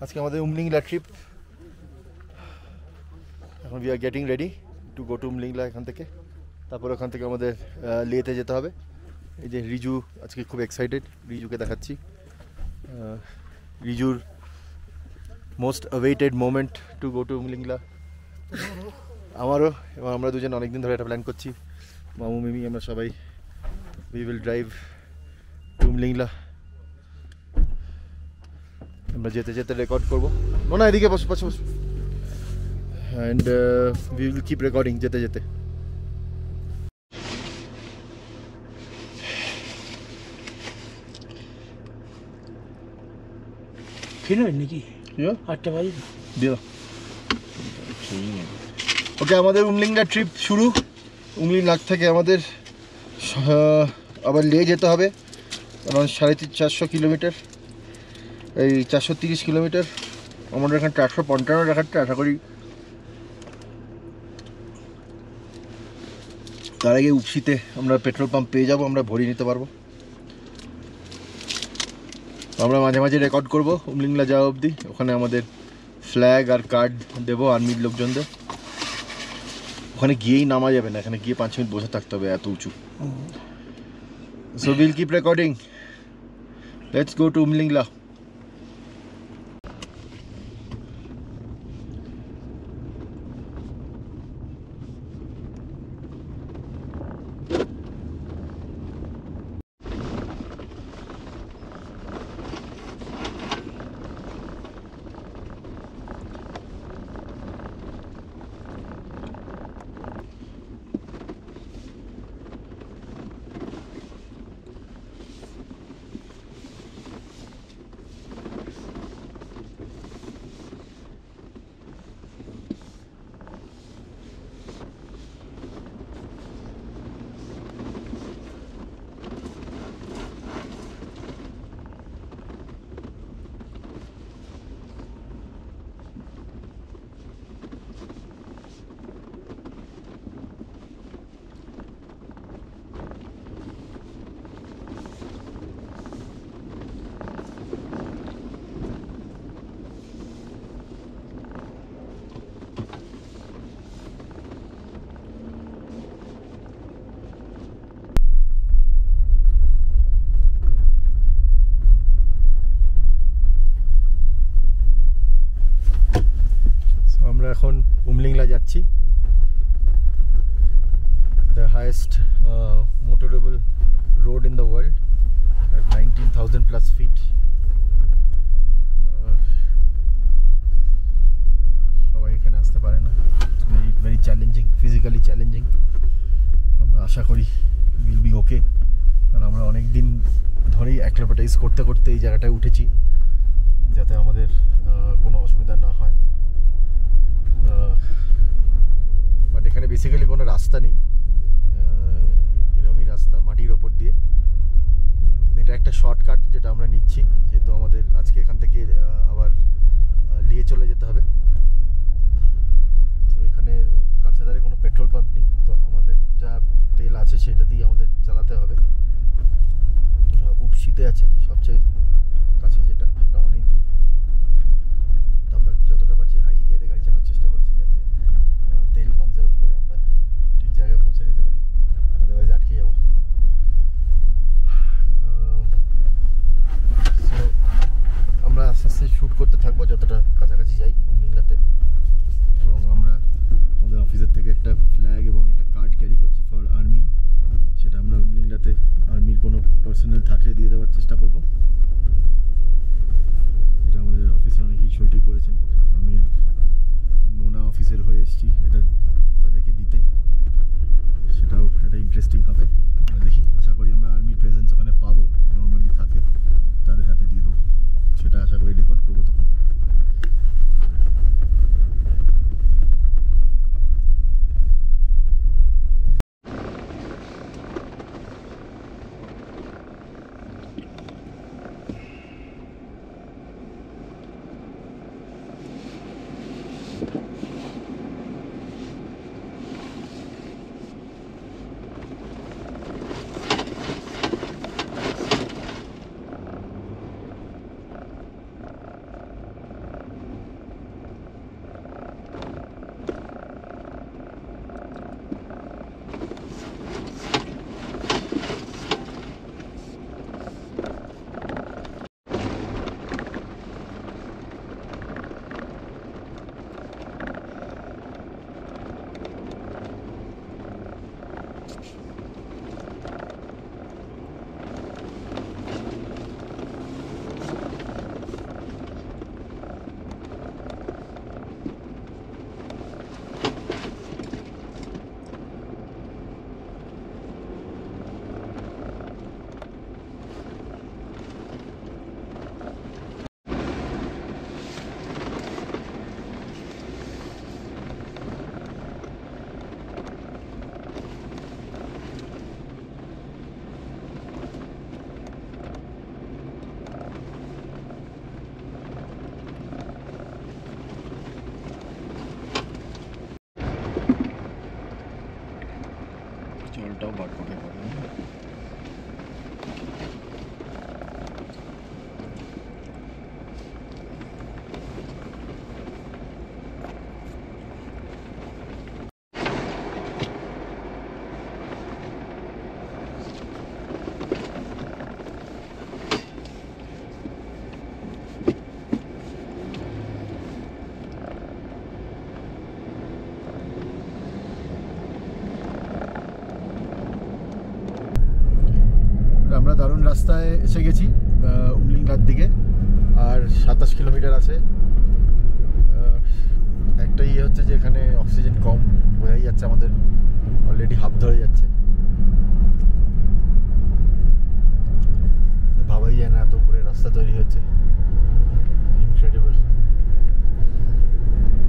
আজকে আমাদের উমলিংলা ট্রিপ। এখন we are getting ready to go to Umlingla এখান থেকে। তারপর ওখান থেকে আমাদের লেতে যেতে হবে। এই যে রিজু আজকে খুব এক্সাইটেড, রিজুকে দেখাচ্ছি। রিজুর most awaited moment to go to Umlingla. আমারও, এবং আমরা দুজন অনেকদিন ধরে একটা প্ল্যান করছি, মামু মিমি আমরা সবাই। We will drive to Umling La. আমরা যেতে যেতে রেকর্ড করবো। না এদিকে বসো বসো বসো। And we will keep recording যেতে যেতে। নাকি 8টা বাজে দিও। ওকে, আমাদের উমলিংলা ট্রিপ শুরু। উমলিংলা থেকে আমাদের আবার লে যেতে হবে, কারণ 450 কিলোমিটার, এই 430 কিলোমিটার। আমাদের এখানে 455 দেখাচ্ছে। আশা করি তার আগে উপসিতে আমরা পেট্রোল পাম্প পেয়ে যাবো, আমরা ভরিয়ে নিতে পারবো। আমরা মাঝে মাঝে রেকর্ড করবো উমলিংলা যাওয়া অবধি। ওখানে আমাদের ফ্ল্যাগ আর কার্ড দেবো আর্মির লোকজনদের। ওখানে গিয়েই নামা যাবে না, এখানে গিয়ে 5 মিনিট বসে থাকতে হবে, এত উঁচু। So will keep recording. Let's go to Umling La. আমরা এখন উমলিংলা যাচ্ছি, the highest motorable road in the world at 19,000 plus feet. সবাই এখানে আসতে পারে না, very very challenging, physically challenging. আমরা আশা করি উইল বি ওকে, কারণ আমরা অনেক দিন ধরেই অ্যাক্লিমেটাইজ করতে করতে এই জায়গাটায় উঠেছি, যাতে আমাদের কোনো অসুবিধা না হয়। বাট এখানে বেসিক্যালি কোনো রাস্তা নেই, এরকমই রাস্তা মাটির ওপর দিয়ে। এটা একটা শর্টকাট যেটা আমরা নিচ্ছি, যেহেতু আমাদের আজকে এখান থেকে আবার নিয়ে চলে যেতে হবে। তো এখানে কাছাকাছি কোনো পেট্রোল পাম্প নেই, তো আমাদের যা তেল আছে সেটা দিয়ে আমাদের চালাতে হবে। উপসিতে আছে সবচেয়ে কাছে, যেটা সেটা অনেক দূর। আমরা যতটা পারছি হাই গিয়ারে গাড়ি চালানোর চেষ্টা করছি, যাতে তেল কনজার্ভ করে আমরা ঠিক জায়গায় পৌঁছে যেতে পারি, আদারওয়াইজ আটকে যাবো। সো আমরা আস্তে আস্তে শ্যুট করতে থাকবো যতটা কাছাকাছি যাই। জলটাও বাটপটে করে। আমরা দারুণ রাস্তায় এসে গেছি উমলিংলার দিকে, আর 27 কিলোমিটার আছে। একটা ইয়ে হচ্ছে যে এখানে অক্সিজেন কম, বোঝাই যাচ্ছে আমাদের অলরেডি হাফ ধরে যাচ্ছে। ভাবাই যায় না এত উপরে রাস্তা তৈরি হচ্ছে, ইনক্রেডিবল।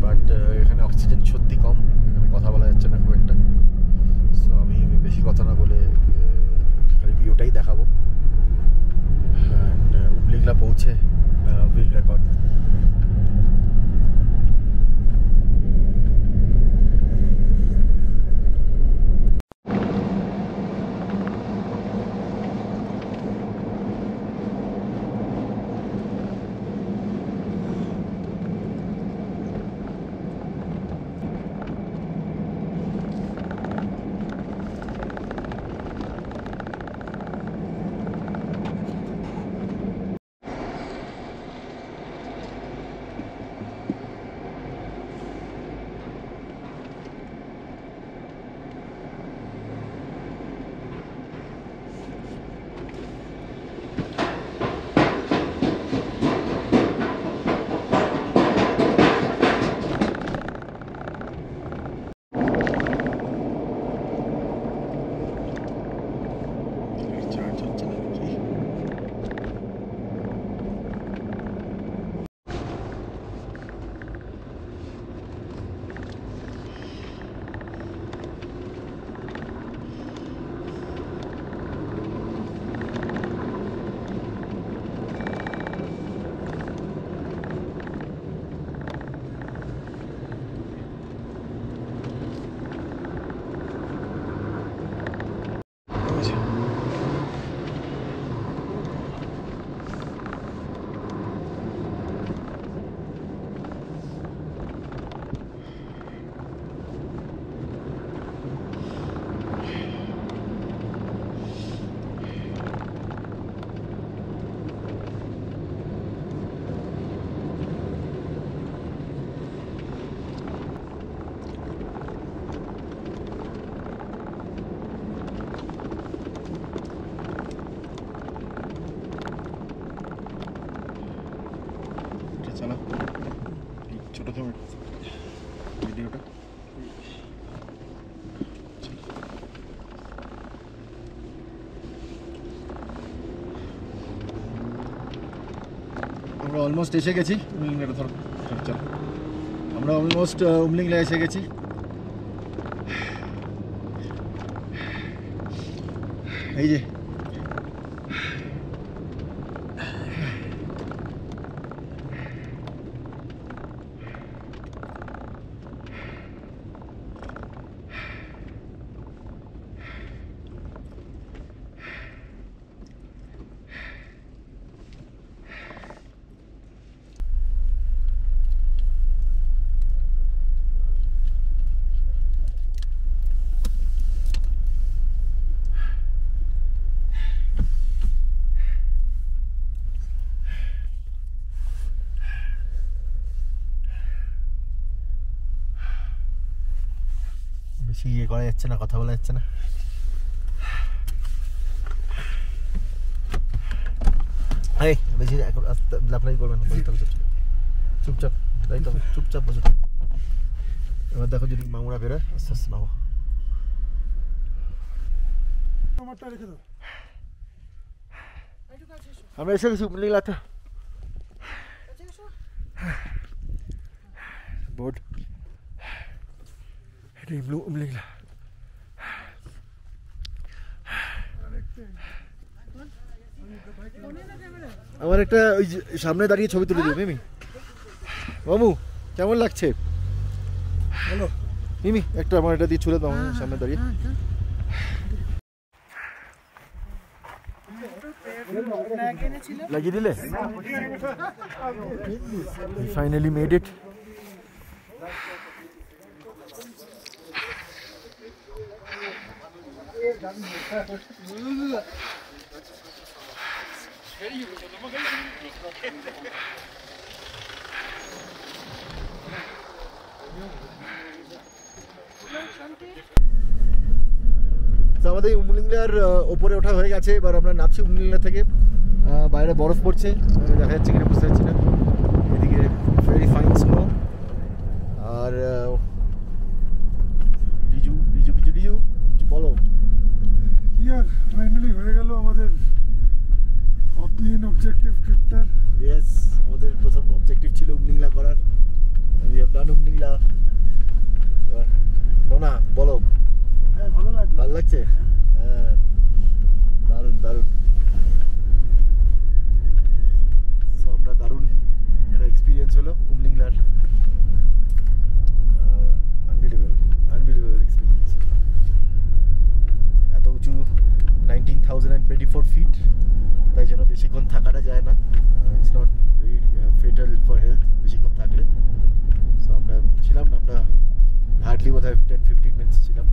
বাট এখানে অক্সিজেন সত্যি কম, এখানে কথা বলা যাচ্ছে না খুব একটা। সো আমি বেশি কথা না বলে খালি ভিউটাই দেখাবো। অ্যান্ড উমলিংলা পৌঁছে উইল রেকর্ড। চলো ছোট ভিডিওটা। আমরা অলমোস্ট এসে গেছি উমলিংলাটা। ধরো চলো, আমরা অলমোস্ট উমলিংলা এসে গেছি। এই যে বেশি ইয়ে করা যাচ্ছে না, কথা বলা যাচ্ছে না। এই বেশি লাফালাফি করবেন না, চুপচাপ দায়িত্ব, চুপচাপ বসে। এবার দেখো যদি মামুরা বেরোয় আস্তে আস্তে নামো। আমরা এসে গেছি উমলিংলাতে। বোর্ড এটাই উমলিংলা। আমার একটা ওই সামনে দাঁড়িয়ে ছবি তুলে দিও মিমি। মামু কেমন লাগছে বলো? মিমি একটা আমার এটা দিয়ে ছুড়ে দাও সামনে দাঁড়িয়ে। লাগিয়ে দিলে ফাইনালি মেড ইট আমাদের উমলিংলার ওপরে ওঠা হয়ে গেছে। এবার আমরা নামছি উমলিংলা থেকে। বাইরে বরফ পড়ছে, দেখা যাচ্ছে কিনা বুঝতে পারছি না। এদিকে ভেরি ফাইন স্নো। আর রিজু রিজু কিছু রিজু কিছু বলো। ইয়ার ফাইনালি হয়ে গেল আমাদের অবজেক্টিভ ট্রিপটার। ইয়েস, আমাদের প্রথম অবজেক্টিভ ছিল উমলিংলা করার। We have done Umlingla. এবার নোনা বলো। হ্যাঁ, ভালো লাগলো। ভালো লাগছে? হ্যাঁ, দারুণ দারুণ। সো আমরা দারুণ একটা এক্সপিরিয়েন্স হলো উমলিংলার। Unbelievable experience. এত উঁচু 19,024 ফিট, তাই জন্য বেশিক্ষণ থাকাটা যায় না। It's not very fatal for health বেশিক্ষণ থাকলে। সো আমরা ছিলাম না, আমরা হার্ডলি বোধহয় 10-15 মিনিটস ছিলাম।